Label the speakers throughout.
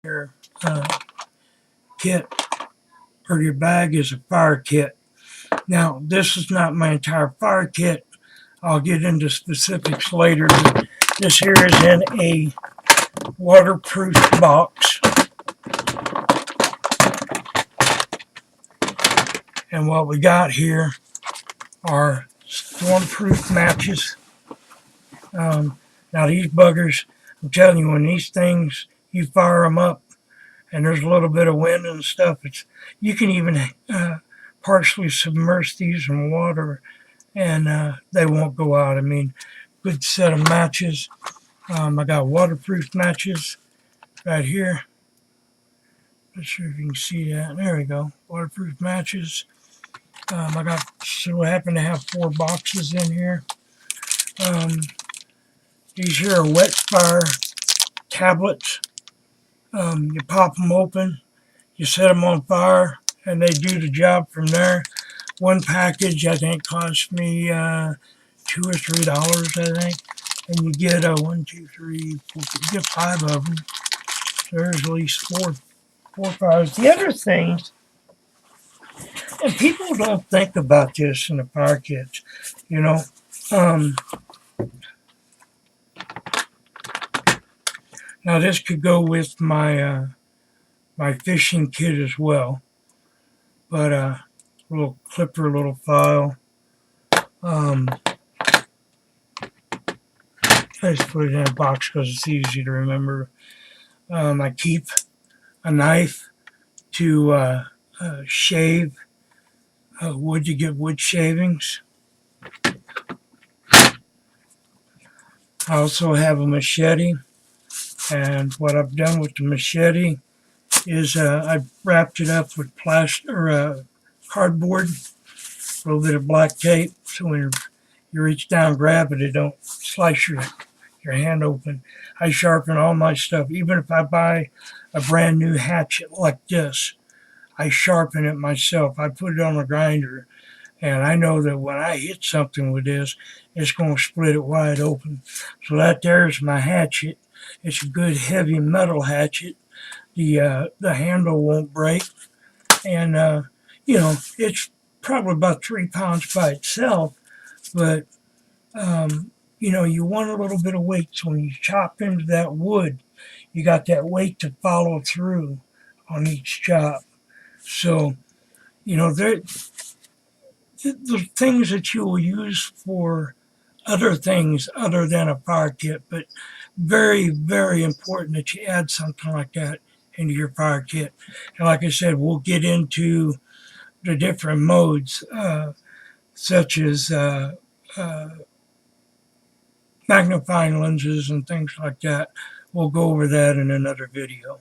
Speaker 1: your kit or your bag is a fire kit. Now, this is not my entire fire kit. I'll get into specifics later. This here is in a waterproof box. And what we got here are stormproof matches. Now these buggers, I'm telling you, when these things, you fire them up and there's a little bit of wind and stuff, you can even partially submerge these in water and they won't go out. I mean, good set of matches. I got waterproof matches right here. Not sure if you can see that. There we go. Waterproof matches. So I happen to have 4 boxes in here. These here are wet fire tablets. You pop them open, you set them on fire, and they do the job from there. One package, I think, cost me $2 or $3, I think. And you get 1, 2, 3, 4, you get 5 of them. So there's at least four fires. The other things, and people don't think about this in the fire kits, you know. Now this could go with my my fishing kit as well, but little clipper, little file. I just put it in a box because it's easy to remember. I keep a knife to shave wood, to get wood shavings. I also have a machete, and what I've done with the machete is I've wrapped it up with plastic or cardboard, a little bit of black tape, so when you reach down, grab it, it don't slice your hand open. I sharpen all my stuff. Even if I buy a brand new hatchet like this, I sharpen it myself. I put it on a grinder, and I know that when I hit something with this, it's going to split it wide open. So that there's my hatchet. It's a good heavy metal hatchet. The handle won't break, and you know, it's probably about 3 pounds by itself, but you know, you want a little bit of weight, so when you chop into that wood, you got that weight to follow through on each chop. So, you know, the things that you will use for other things other than a fire kit, but very, very important that you add something like that into your fire kit. And like I said, we'll get into the different modes, such as magnifying lenses and things like that. We'll go over that in another video.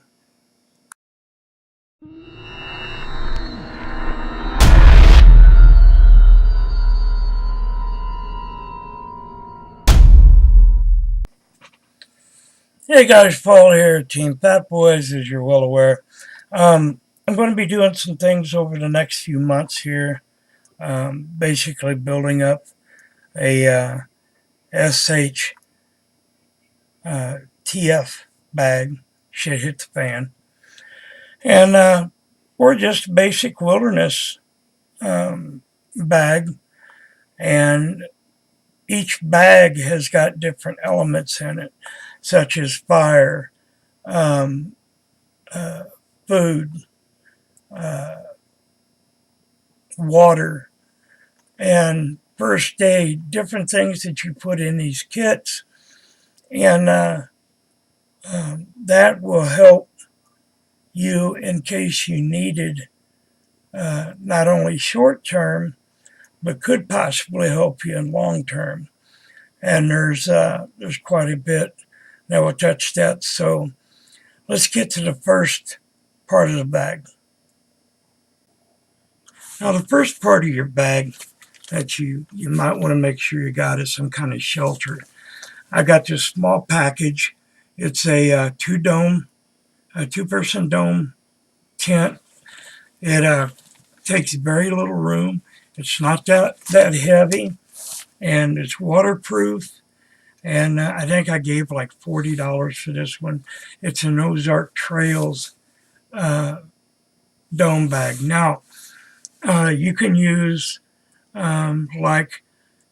Speaker 1: Hey guys, Paul here, TeamFatBoyz, as you're well aware. I'm going to be doing some things over the next few months here, basically building up a SHTF bag. Shit hit the fan. And we're just a basic wilderness bag, and each bag has got different elements in it, such as fire, food, water, and first aid, different things that you put in these kits. And that will help you in case you needed not only short term, but could possibly help you in long term. And there's quite a bit that will touch that. So let's get to the first part of the bag. Now the first part of your bag that you might want to make sure you got is some kind of shelter. I got this small package. It's a two-person dome tent. It takes very little room. It's not that heavy, and it's waterproof. And I think I gave like $40 for this one. It's an Ozark Trails dome bag. Now, you can use like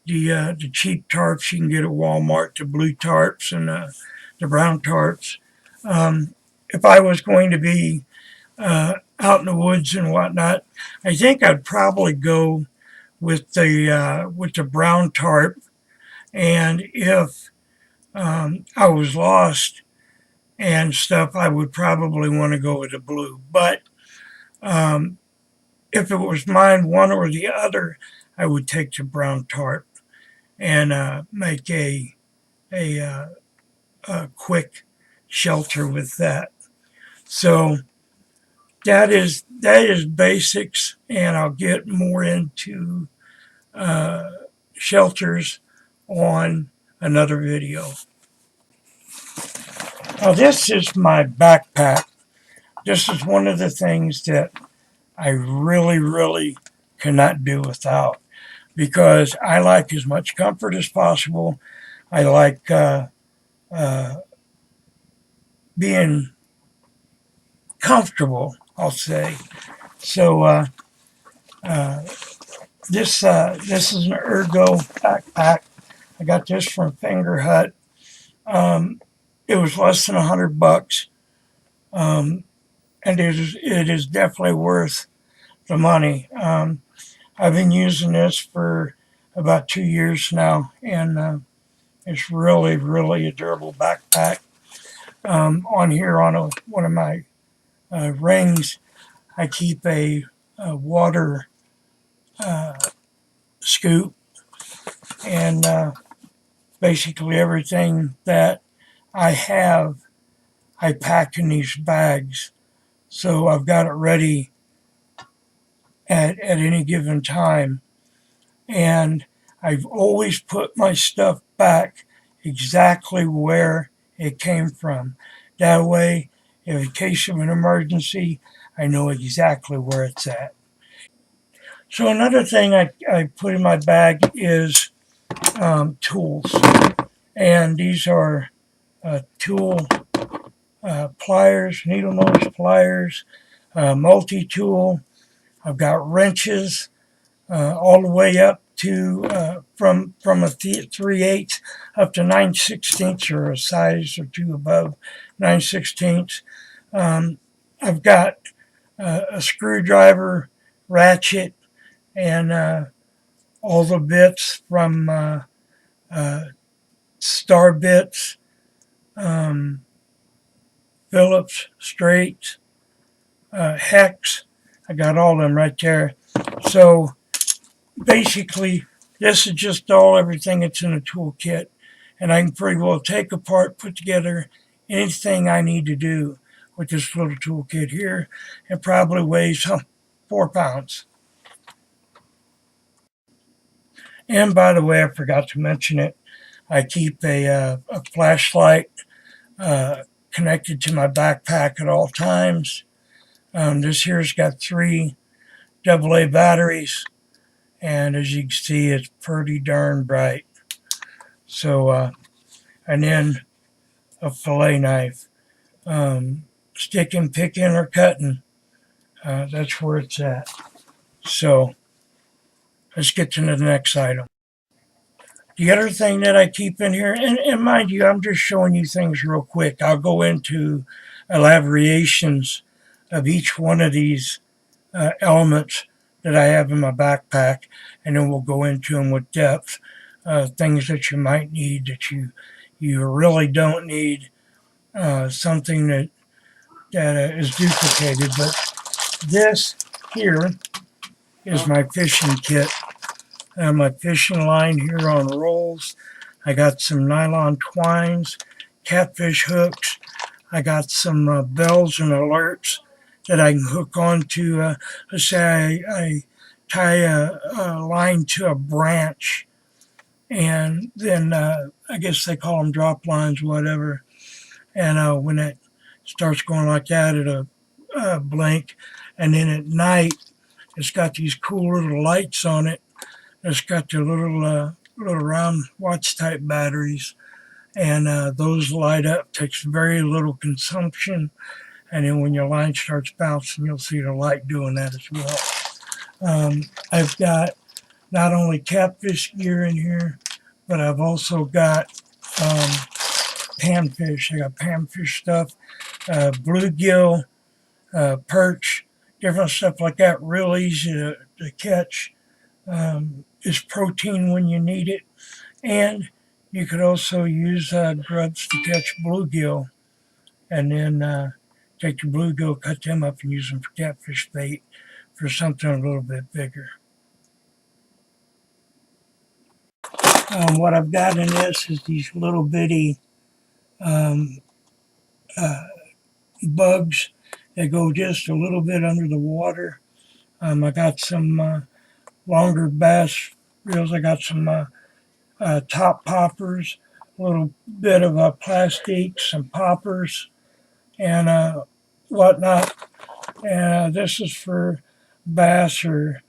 Speaker 1: the cheap tarps you can get at Walmart, the blue tarps and the brown tarps. If I was going to be out in the woods and whatnot, I think I'd probably go with the brown tarp. And if I was lost and stuff, I would probably want to go with the blue. But um, if it was mine, one or the other, I would take the brown tarp and make a, uh, a quick shelter with that. So that is basics, and I'll get more into uh, shelters on another video. Now this is my backpack. This is one of the things that I really cannot do without, because I like as much comfort as possible. I like uh, being comfortable, I'll say. So uh, this is an Ergo backpack. I got this from Finger Hut. It was less than $100, and it is definitely worth the money. I've been using this for about 2 years now, and it's really a durable backpack. On here, on one of my rings, I keep a water scoop, and basically everything that I have, I pack in these bags. So I've got it ready at any given time. And I've always put my stuff back exactly where it came from. That way, in case of an emergency, I know exactly where it's at. So another thing I put in my bag is tools. And these are tool pliers, needle nose pliers, multi-tool. I've got wrenches all the way up to from a 3/8 up to 9/16, or a size or two above 9/16. I've got a screwdriver, ratchet, and all the bits from Star Bits, Phillips, Straight, Hex. I got all of them right there. So basically, this is just everything that's in a toolkit, and I can pretty well take apart, put together anything I need to do with this little toolkit here. It probably weighs 4 pounds. And by the way, I forgot to mention it. I keep a flashlight connected to my backpack at all times. This here's got 3 AA batteries, and as you can see, it's pretty darn bright. So, and then a fillet knife, sticking, picking, or cutting. That's where it's at. So, let's get to the next item. The other thing that I keep in here, and mind you, I'm just showing you things real quick. I'll go into elaborations of each one of these elements that I have in my backpack, and then we'll go into them with depth. Things that you might need, that you really don't need, something that is duplicated. But this here is my fishing kit. My fishing line here on rolls. I got some nylon twines, catfish hooks. I got some bells and alerts that I can hook onto. Let's say I tie a line to a branch, and then I guess they call them drop lines, whatever. And when it starts going like that, it'll blink. And then at night, it's got these cool little lights on it. It's got the little round watch type batteries. and those light up. Takes very little consumption, and then when your line starts bouncing, you'll see the light doing that as well. I've got not only catfish gear in here, but I've also got panfish. I got panfish stuff, bluegill, perch, different stuff like that. Real easy to catch. Is protein when you need it, and you could also use grubs to catch bluegill, and then take your bluegill, cut them up, and use them for catfish bait for something a little bit bigger. What I've got in this is these little bitty um, bugs that go just a little bit under the water. I got some longer bass reels. I got some top poppers, a little bit of plastic, some poppers, and whatnot. And this is for bass or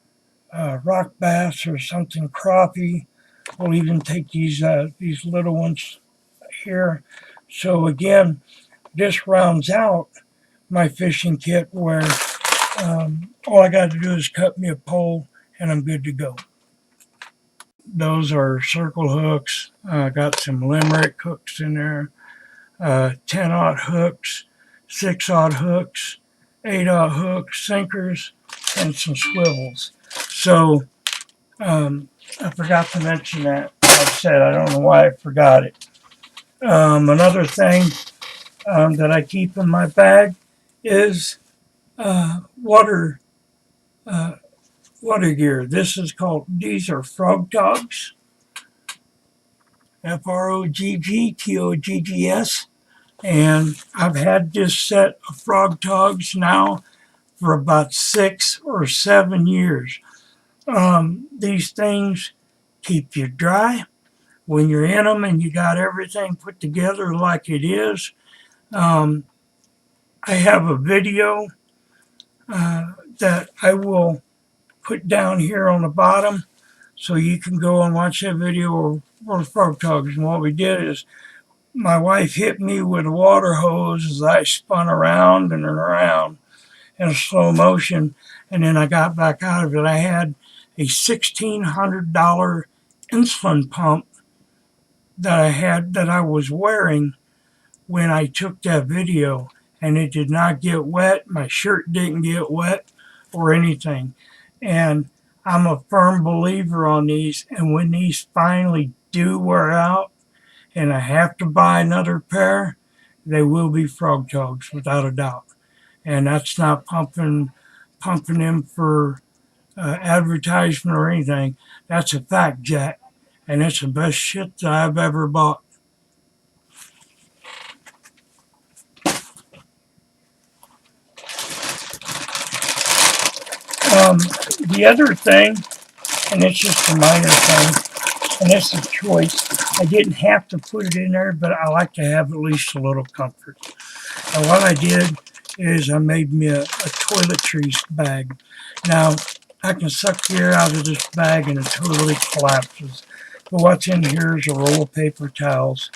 Speaker 1: rock bass or something crappie. We'll even take these little ones here. So again, this rounds out my fishing kit where all I got to do is cut me a pole and I'm good to go. Those are circle hooks. I got some limerick hooks in there, 10-aught hooks, 6-aught hooks, 8-aught hooks, sinkers, and some swivels. So I forgot to mention that. Like I said, I don't know why I forgot it. Another thing that I keep in my bag is water gear. These are frog togs, FROGGTOGGS, and I've had this set of frog togs now for about 6 or 7 years. These things keep you dry when you're in them and you got everything put together like it is. I have a video that I will put down here on the bottom so you can go and watch that video of frog togs. And what we did is my wife hit me with a water hose as I spun around and around in slow motion, and then I got back out of it. I had a $1,600 insulin pump that I was wearing when I took that video, and it did not get wet. My shirt didn't get wet or anything. And I'm a firm believer on these, and when these finally do wear out and I have to buy another pair, they will be frog togs without a doubt. And that's not pumping them for advertisement or anything. That's a fact, Jack. And it's the best shit that I've ever bought. The other thing, and it's just a minor thing, and it's a choice. I didn't have to put it in there, but I like to have at least a little comfort. And what I did is I made me a toiletries bag. Now, I can suck the air out of this bag and it totally collapses. But what's in here is a roll of paper towels.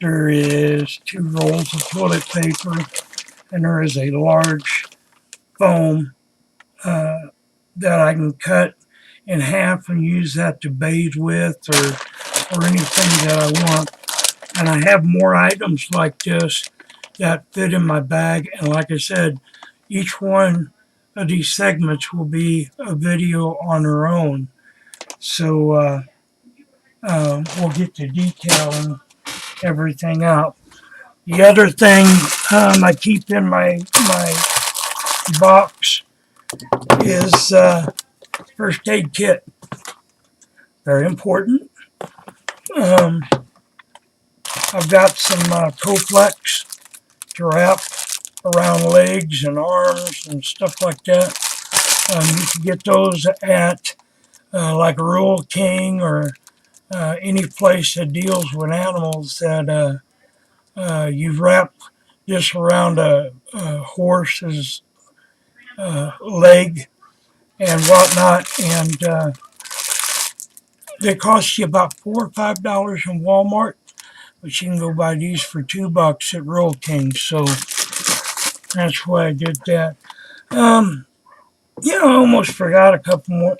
Speaker 1: There is 2 rolls of toilet paper, and there is a large foam that I can cut in half and use that to bathe with or anything that I want. And I have more items like this that fit in my bag. And like I said, each one of these segments will be a video on their own. So we'll get to detailing everything out. The other thing I keep in my box is first aid kit. Very important. I've got some Coflex to wrap around legs and arms and stuff like that. You can get those at like a Rural King or any place that deals with animals that you wrap this around a horse's leg and whatnot, and they cost you about $4 or $5 in Walmart, but you can go buy these for $2 at Roll King. So that's why I did that. I almost forgot a couple more.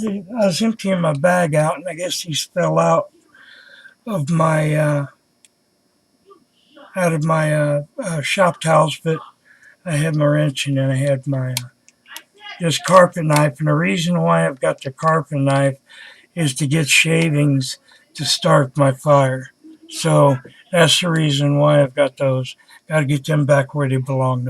Speaker 1: I was emptying my bag out, and I guess these fell out of my shop towels, but I had my wrench and then I had my this carpet knife. And the reason why I've got the carpet knife is to get shavings to start my fire. So that's the reason why I've got those. Got to get them back where they belong.